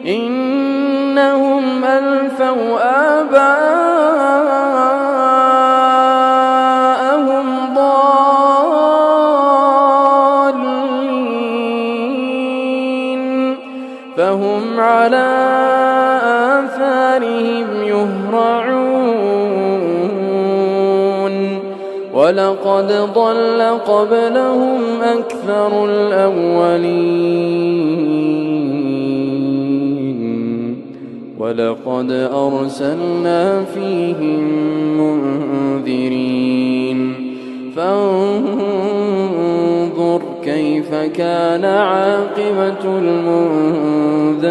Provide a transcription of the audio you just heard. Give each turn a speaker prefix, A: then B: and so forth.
A: إنهم ألفوا آباءهم ضالين فهم على آثارهم يهرعون ولقد ضل قبلهم أكثر الأولين ولقد أرسلنا فيهم منذرين فانظر كيف كان عاقبة المنذرين.